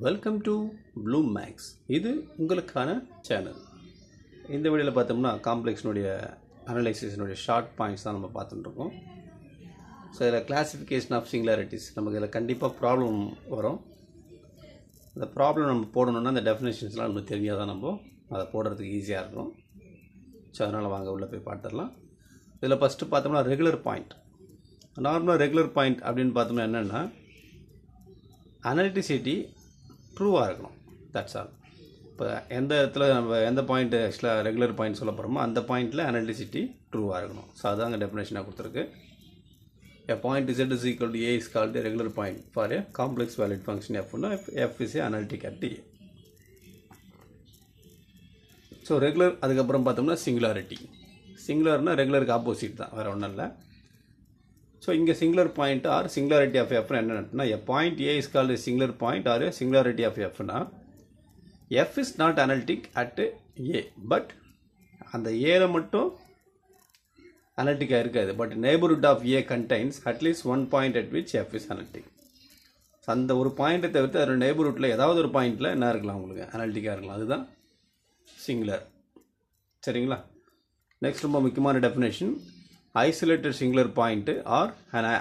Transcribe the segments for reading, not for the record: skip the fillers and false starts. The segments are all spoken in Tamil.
Welcome to Bloom maths. இது உங்களுக்கான சேனல். இந்த வீடியோவில் பார்த்தோம்னா காம்ப்ளெக்ஸினுடைய அனலைசிஸினுடைய ஷார்ட் பாயிண்ட்ஸ் தான் நம்ம பார்த்துட்டுருக்கோம். ஸோ இதில் கிளாசிஃபிகேஷன் ஆஃப் சிங்குலாரிட்டிஸ் நமக்கு இதில் கண்டிப்பாக ப்ராப்ளம் வரும். அந்த ப்ராப்ளம் நம்ம போடணுன்னா அந்த டெஃபினேஷன்ஸ்லாம் நமக்கு தெரிஞ்சால் தான் நம்ம அதை போடுறதுக்கு ஈஸியாக இருக்கும். ஸோ அதனால் வாங்க உள்ளே போய் பார்த்துடலாம். இதில் ஃபஸ்ட்டு பார்த்தோம்னா ரெகுலர் பாயிண்ட். நார்மலாக ரெகுலர் பாயிண்ட் அப்படின்னு பார்த்தோம்னா என்னென்னா அனலிட்டிசிட்டி ட்ரூவாக இருக்கணும். That's all. இப்போ எந்த இடத்துல நம்ம எந்த பாயிண்ட் ஆக்சுவலாக ரெகுலர் பாயிண்ட் சொல்ல போகிறோமோ அந்த பாயிண்ட்டில் அனலிட்டிசிட்டி ட்ரூவாக இருக்கணும். ஸோ அதுதான் அங்கே டெஃபினேஷனாக கொடுத்துருக்கு. A point z is equal to a is called a regular point for a complex valued function f. F is a analytic at a. So regular அதுக்கப்புறம் பார்த்தோம்னா சிங்குலாரிட்டி. சிங்குலர்னால் ரெகுலருக்கு ஆப்போசிட் தான், வேறு ஒன்றும் இல்லை. ஸோ இங்கே singular point or singularity of எஃப்னா என்னென்னா a point a is called a singular point or a singularity of fனா f is not analytic at a, but அந்த ஏல மட்டும் அனலிட்டிக்காக இருக்காது. But neighbourhood of a contains at least one point at which f is analytic. அந்த ஒரு பாயிண்ட்டை தவிர்த்து அதோட நெய்பர்ஹுட்டில் ஏதாவது ஒரு பாயிண்டில் என்ன இருக்கலாம், உங்களுக்கு அனலிட்டிக்காக இருக்கலாம். அதுதான் சிங்குலர். சரிங்களா? நெக்ஸ்ட் ரொம்ப முக்கியமான definition, isolated singular point or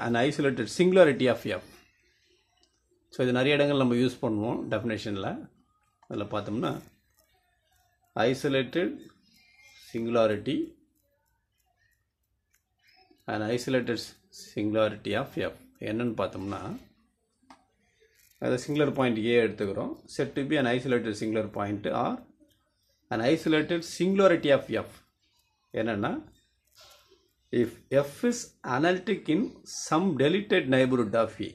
an isolated singularity of f. So இது நிறைய இடங்கள் நம்ம யூஸ் பண்ணுவோம் டெஃபினேஷனில். அதில் பார்த்தோம்னா isolated singularity an isolated singularity of f என்னன்னு பார்த்தோம்னா அது சிங்குலர் பாயிண்ட் ஏ எடுத்துக்கிறோம். Said to be an isolated singular point or an isolated singularity of f என்னன்னா if f is analytic in some deleted neighborhood of a.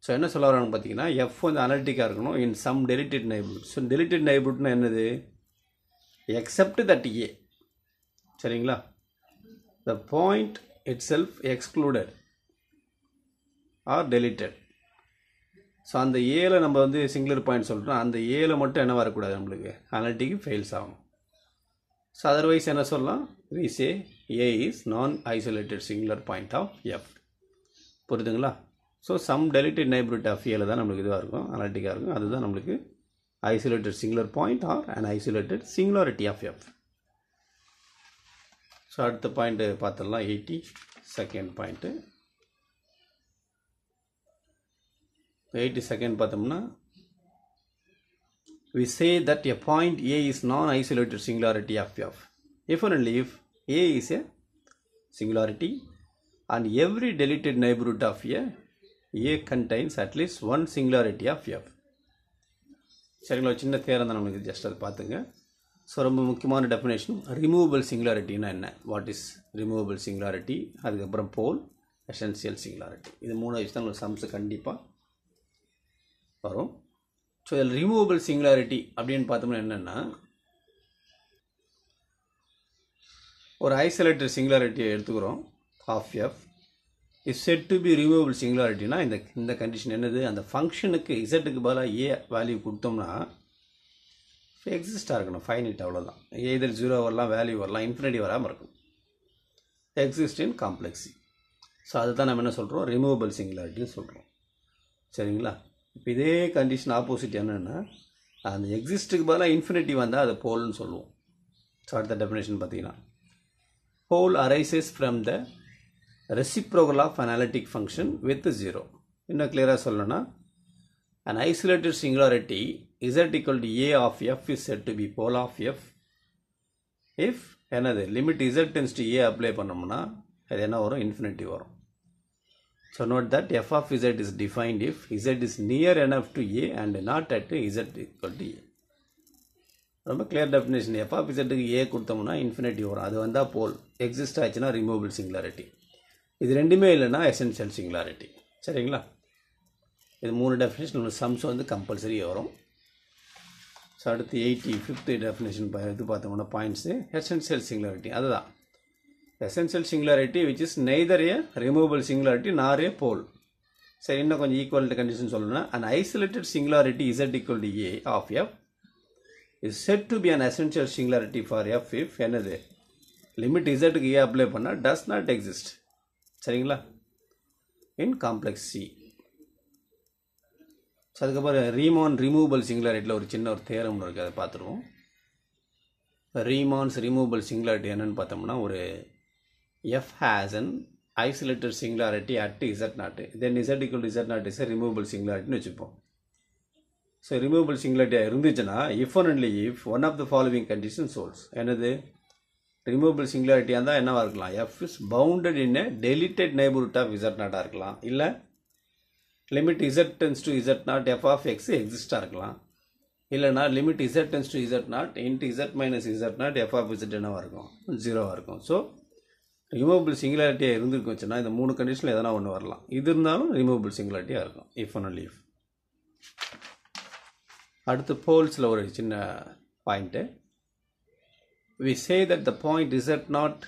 So என்ன சொல்ல வராங்க பார்த்தீங்கன்னா f வந்து அனலிட்டிக்காக இருக்கணும் in some deleted neighborhood. So deleted neighborhoodனா என்னது, except that a. சரிங்களா? the point itself excluded or deleted. So அந்த ஏல நம்ம வந்து சிங்குலர் பாயிண்ட் சொல்கிறோம், அந்த ஏல மட்டும் என்ன வரக்கூடாது, நம்மளுக்கு அனலிட்டிக்கு ஃபெயில்ஸ் ஆகும். ஸோ அதர்வைஸ் என்ன சொல்லலாம், we say a is non-isolated singular point of f. புரியுதுங்களா? So some deleted neighbourhood of ஏல தான் நம்மளுக்கு இதுவாக இருக்கும், அனலிட்டிக்காக இருக்கும். அதுதான் நம்மளுக்கு isolated singular point or an isolated singularity of f. So அடுத்த பாயிண்ட்டு பார்த்துடலாம், 82nd பாயிண்ட்டு. 82nd பார்த்தோம்னா we say that a point a is non-isolated singularity of f if and only if a is a singularity and every deleted neighborhood of a contains at least one singularity of f. சரிங்களா? சின்ன தேரம் தான் நம்மளுக்கு, ஜஸ்ட் அதை பார்த்துங்க. ஸோ ரொம்ப முக்கியமான டெஃபினேஷன், ரிமூவபிள் சிங்குலாரிட்டினா என்ன, வாட் இஸ் ரிமூவபிள் சிங்குலாரிட்டி, அதுக்கப்புறம் போல், எசென்சியல் சிங்குலாரிட்டி. இது மூணு வச்சு தான் உங்களுக்கு சம்ஸ் கண்டிப்பாக வரும். ஸோ இதில் ரிமூவபிள் சிங்குலாரிட்டி அப்படின்னு பார்த்தோம்னா என்னென்னா, ஒரு ஐசோலேட்டட் சிங்குலாரிட்டியை எடுத்துக்கிறோம் of f is said to be removable சிங்குலாரிட்டினா இந்த கண்டிஷன் என்னது, அந்த ஃபங்க்ஷனுக்கு இசட்டுக்கு பதிலாக ஏ வேல்யூ கொடுத்தோம்னா எக்ஸிஸ்டாக இருக்கணும், ஃபைனிட், அவ்வளோதான். எதர் ஜீரோ வரலாம், வேல்யூ வரலாம், இன்ஃபினிட்டி வராமல் இருக்கும். Exist in காம்ப்ளெக்ஸி. ஸோ அதுதான் நம்ம என்ன சொல்கிறோம், ரிமூவபிள் சிங்குலாரிட்டின்னு சொல்கிறோம். சரிங்களா? இப்போ இதே கண்டிஷன் ஆப்போசிட் என்னென்னா, அந்த எக்ஸிஸ்ட்டுக்கு பதிலாக இன்ஃபினிட்டி வந்தால் அது போல்னு சொல்லுவோம். ஸோ அடுத்த டெஃபினேஷன் பார்த்தீங்கன்னா, pole arises from the reciprocal of analytic function with zero. இன்னும் கிளியராக சொல்லணும்னா, an isolated singularity z equal to a of f is said to be pole of f if என்னது limit z tends to a apply பண்ணோம்னா அது என்ன வரும், இன்ஃபினிட்டி வரும். So note that f of z is defined if z is near enough to a and not at z equal to a. ரொம்ப clear definition. f of z க்கு a கொடுத்தோம்னா இன்ஃபினிட்டி வரும், அது வந்தால் போல். எக்ஸிஸ்ட் ஆச்சுன்னா ரிமூவபிள் சிங்குலாரிட்டி. இது ரெண்டுமே இல்லைன்னா எசென்ஷியல் சிங்குலாரிட்டி. சரிங்களா? இது மூணு டெஃபினேஷன் சம்ஸ் வந்து கம்பல்சரி வரும். ஸோ அடுத்து 85th டெஃபினேஷன் இது பார்த்தோம்னா பாயிண்ட்ஸு எசென்ஷியல் சிங்குலாரிட்டி. அதுதான் essential singularity which is neither A removable singularity நார் ஏ போல். சரி, இன்னும் கொஞ்சம் ஈக்குவல் கண்டிஷன் சொல்லணும்னா, an isolated singularity z equal to a of f is said to be an essential singularity for f if என்னது லிமிட் z க்கு a அப்ளை பண்ணால் does not exist. சரிங்களா? in complex C. அதுக்கப்புறம் ரீமான் ரிமூவபிள் சிங்குலாரிட்டியில் ஒரு சின்ன ஒரு தேரம் இருக்குது, அதை பார்த்துருவோம். ரீமான்ஸ் ரிமூவபிள் சிங்குலாரிட்டி என்னென்னு பார்த்தோம்னா, ஒரு f has an isolated singularity at z nought, then z equal to z nought is removable சிங்குலாரிட்டின்னு வச்சுப்போம். ஸோ ரிமூவபிள் சிங்குலாரிட்டியாக இருந்துச்சுன்னா if and only if one of the following conditions holds. என்னது ரிமூவபிள் சிங்குலாரிட்டியாக இருந்தால் என்னவாக இருக்கலாம், f is bounded in a deleted neighbourhood of z நாட்டாக இருக்கலாம், இல்லை limit z tends to z not f of x எக்ஸிஸ்டாக இருக்கலாம், இல்லைனா limit z tends to z naught into z minus z not f of z என்னவாக இருக்கும், 0வாக இருக்கும். ஸோ ரிமூவபிள் சிங்குலாரிட்டியாக இருந்துருக்குச்சுன்னா இந்த 3 கண்டிஷனில் எதனா ஒன்று வரலாம். இது இருந்தாலும் ரிமூவபிள் சிங்குலாரிட்டியாக இருக்கும் இஃப் அண்ட் ஒன்லி இஃப். அடுத்து போல்ஸில் ஒரு சின்ன point. We say that the point z0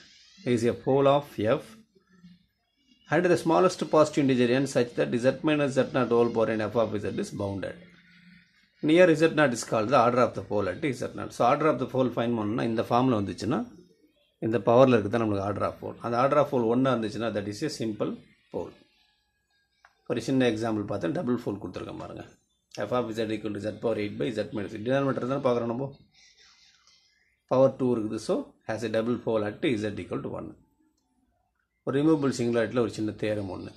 is a pole of f and the smallest positive integer n such that z minus z0 whole power n f of z is bounded. Near z0 is called the order of the pole at z0. So order of the pole find பண்ணா இந்த ஃபார்மில் வந்துச்சுன்னா இந்த பவரில் இருக்குது தான் நம்மளுக்கு ஆர்டர் ஆஃப் போல். அந்த ஆர்டர் ஆஃப் போல் 1 இருந்துச்சுன்னா தட் இஸ் ஏ சிம்பிள் போல். ஒரு சின்ன எக்ஸாம்பிள் பார்த்தா டபுள் போல் கொடுத்துருக்கேன் பாருங்கள். f of z equal to z power 8 by z minus denominator தானே பார்க்குறோம் நம்ம, பவர் 2 இருக்குது. So has a double pole at z equal to 1. ஒரு ரிமூவபிள் சிங்குலாரிட்டியில் ஒரு சின்ன தேரம் ஒன்று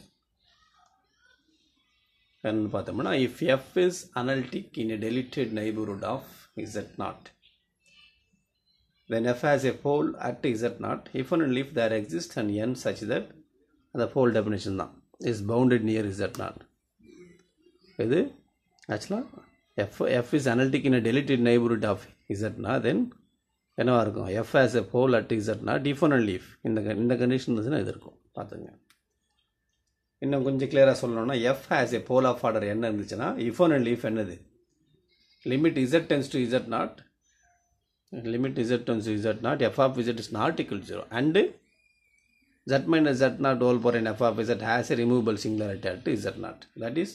என்னன்னு பார்த்தோம்னா, if f is analytic in a deleted neighborhood of z0 then f has a pole at z0 if and only if there exists an n such that the pole definition தான் is bounded near z0. இது ஆக்சுவலாக f is analytic in a deleted neighborhood of z0 then என்னவா இருக்கும், f has a pole at z0 if and only if இந்த கண்டிஷன் இருந்துச்சுன்னா இது இருக்கும். பார்த்துங்க, இன்னும் கொஞ்சம் கிளியராக சொல்லணும்னா f has a pole of order என்ன இருந்துச்சுன்னா if and only if என்னது limit z tends to z0 limit z tends to z0 f of z is not equal to 0 and z minus z0 whole power n f of z has a removable singularity at z0. that is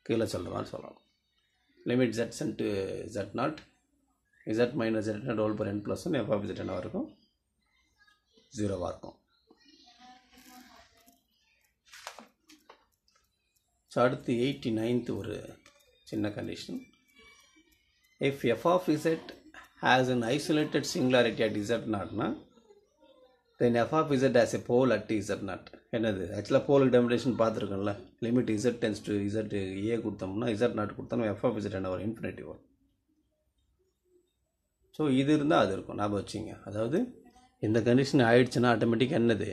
கீழே சொல்கிறதான் சொல்லலாம். Limit z tends to z0 z minus z0 whole power n plus 1 f of z என்னவாக இருக்கும், 0வாக இருக்கும். ஸோ அடுத்து 89th ஒரு சின்ன condition. If f of z has an isolated singularity at z0 then f of z has a pole at z0. என்னது ஆக்சுவலாக போலுக்கு டெமினேஷன் பார்த்துருக்கோம்ல, limit z tends to z a கொடுத்தோம்னா z0 கொடுத்தோம்னா f of z என்ன வரும், இன்ஃபினிட்டி வரும். ஸோ இது இருந்தால் அது இருக்கும், ஞாபகம் வச்சுங்க. அதாவது இந்த கண்டிஷன் ஆயிடுச்சுன்னா ஆட்டோமேட்டிக்காக என்னது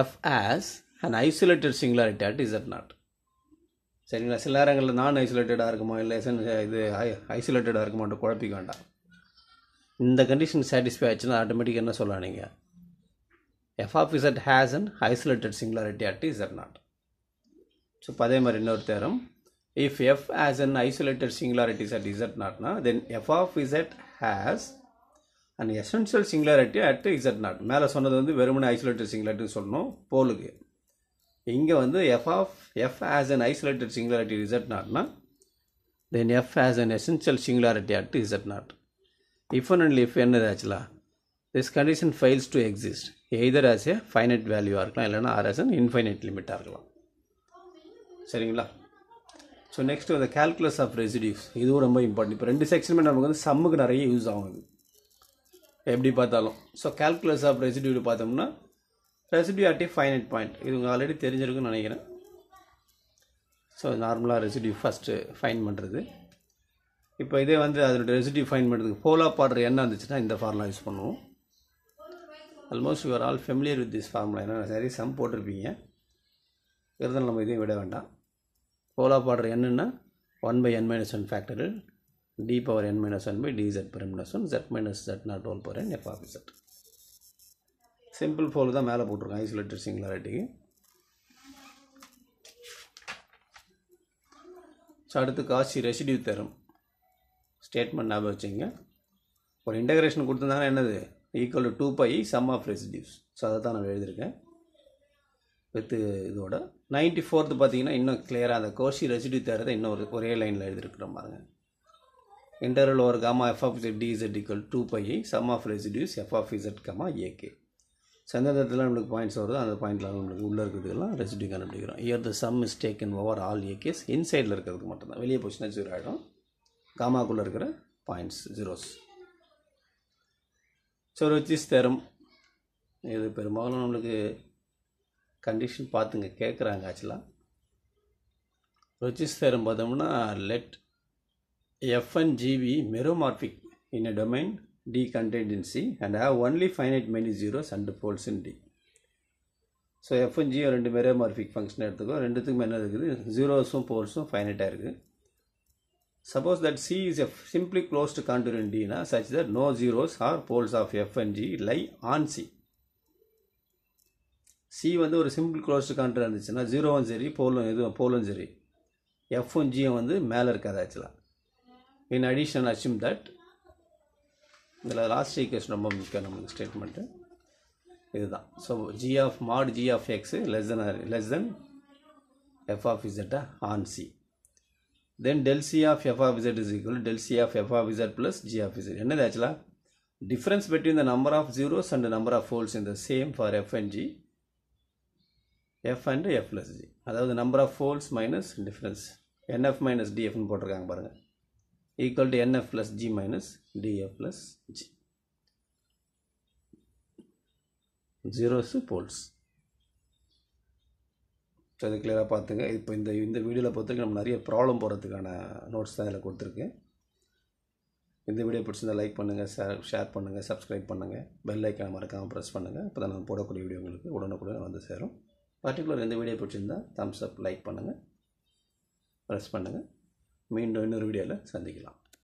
f has an isolated singularity at z0. சரிங்களா, சில நேரங்களில் நான் ஐசோலேட்டடாக இருக்குமா இல்லை இது ஐசோலேட்டடாக இருக்குமான்ட்டு குழப்பிக்க வேண்டாம். இந்த கண்டிஷன் சாட்டிஸ்ஃபை ஆச்சுன்னா ஆட்டோமேட்டிக்காக என்ன சொல்லலாம் நீங்கள், f of z has an isolated singularity at z0. So அதே மாதிரி இன்னொரு theorem, if f has an isolated singularity at z0 then f of z has an essential singularity at z0. மேலே சொன்னது வந்து வெறுமனே ஐசோலேட்டட் சிங்குலாரிட்டி சொல்லணும் போலுக்கு. இங்கே வந்து f has an isolated singularity z0 then f has an essential singularity at z0. if and only if என்னது ஆக்சுவலாக this condition fails to exist either as a finite value இருக்கலாம் இல்லைனா or as an infinite limit இருக்கலாம். சரிங்களா. ஸோ நெக்ஸ்ட் வந்து calculus of residues. இதுவும் ரொம்ப இம்பார்ட்டன்ட். இப்போ 2 செக்ஷனுமே நமக்கு வந்து சம்முக்கு நிறைய யூஸ் ஆகுது எப்படி பார்த்தாலும். ஸோ calculus of residue பார்த்தோம்னா residue at A finite point, இது உங்களுக்கு ஆல்ரெடி தெரிஞ்சிருக்குன்னு நினைக்கிறேன். ஸோ நார்மலாக ரெசிடியூ ஃபஸ்ட்டு ஃபைன் பண்ணுறது. இப்போ இதே வந்து அதோட ரெசிடியூ ஃபைன் பண்ணுறதுக்கு போலார் ஆர்டர் என்ன இருந்துச்சுன்னா இந்த ஃபார்முலா யூஸ் பண்ணுவோம். Almost you are all familiar with this formula, ஏன்னா சரி சம் போட்டிருப்பீங்க, இருந்தாலும் நம்ம இதையும் விட வேண்டாம். போலார் ஆர்டர் என்னன்னா 1/n-1 factorial d power n-1 by dz per n-1 z minus z0 whole power n f of z. Simple pole தான் மேலே போட்டிருக்கோம் ஐசோலேட்டட் சிங்குலாரிட்டிக்கு. ஸோ அடுத்து காஷி ரெசிடியூ தேரம் ஸ்டேட்மெண்ட் ஞாபகம் வச்சுங்க. ஒரு இன்டகிரேஷன் கொடுத்துருந்தாங்கன்னா என்னது equal to 2π sum of residues. So அதை தான் நான் எழுதியிருக்கேன் வித் இதோட. 94th பார்த்தீங்கன்னா இன்னும் கிளியராக அந்த கோஷி ரெசிடியூ தேரத்தை இன்னும் ஒரே லைனில் எழுதியிருக்கிறோம் பாருங்கள். Integral over gamma f of z dz equal 2π sum of residues f of z, ak. So எந்த இடத்துல நம்மளுக்கு பாயிண்ட்ஸ் வருதோ அந்த பாயிண்டில் நம்மளுக்கு உள்ளே இருக்கிறதுலாம் ரெசிடியூ கண்டுபிடிக்கிறோம். Here the sum is taken over all a k's இன்சைடில் இருக்கிறதுக்கு மட்டும்தான். வெளியே போச்சுன்னா 0 ஆகிடும். காமாக்குள்ளே இருக்கிற points zeros. So Rouché's theorem இது பெரும்பாலும் நம்மளுக்கு கண்டிஷன் பார்த்துங்க கேட்குறாங்க. ஆக்சுவலாக ரோச்சிஸ் தேரம் பார்த்தோம்னா let F and G be meromorphic in a domain D contained in C and have only finite many zeros and poles in D. So F and G ரெண்டு meromorphic ஃபங்க்ஷன் எடுத்துக்கோ. ரெண்டுத்துக்கும் என்ன இருக்குது, ஜீரோஸும் போல்ஸும் ஃபைனைட்டாக இருக்குது. Suppose that C is a simply closed contour in D such that no zeros or poles of F and G lie on C. C வந்து ஒரு சிம்பிள் க்ளோஸ்டு கான்டூர் இருந்துச்சுன்னா ஜீரோவும் சரி போலும் சரி எஃப்பும் ஜியும் வந்து மேலே இருக்காது ஆக்சுவலாக. இன் அடிஷன் அஸ்யூம் தட் இதில் லாஸ்ட் ஈக்குவேஷன் ரொம்ப முக்கியம் நம்மளுக்கு ஸ்டேட்மெண்ட்டு இதுதான். So mod g of x less than f of z on C. Then del C of f of z is equal to del C of f of z plus g of z. என்னது ஆக்சுவலாக difference between the number of zeros and the number of poles in the same for f and g, f and f plus g. அதாவது number of poles minus difference nf minus df ன்னு போட்டிருக்காங்க பாருங்கள், equal to nf plus g minus df plus g. zeros poles. So அது கிளியராக பார்த்துங்க. இப்போ இந்த வீடியோவில் பொறுத்தவரைக்கும் நம்ம நிறைய ப்ராப்ளம் போகிறதுக்கான நோட்ஸ் தான் இதில் கொடுத்துருக்கேன். இந்த வீடியோ பிடிச்சிருந்தா லைக் பண்ணுங்கள், ஷேர் பண்ணுங்கள், சப்ஸ்கிரைப் பண்ணுங்கள், பெல் ஐக்கானை மறக்காமல் ப்ரெஸ் பண்ணுங்கள். அப்போ தான் நான் போடக்கூடிய வீடியோ உங்களுக்கு உடனுக்குடன் வந்து சேரும். பர்டிகுலர் இந்த வீடியோ பிடிச்சிருந்தால் தம்ஸ் அப் லைக் பண்ணுங்கள், ப்ரெஸ் பண்ணுங்கள். மீண்டும் இன்னொரு வீடியோவில் சந்திக்கலாம்.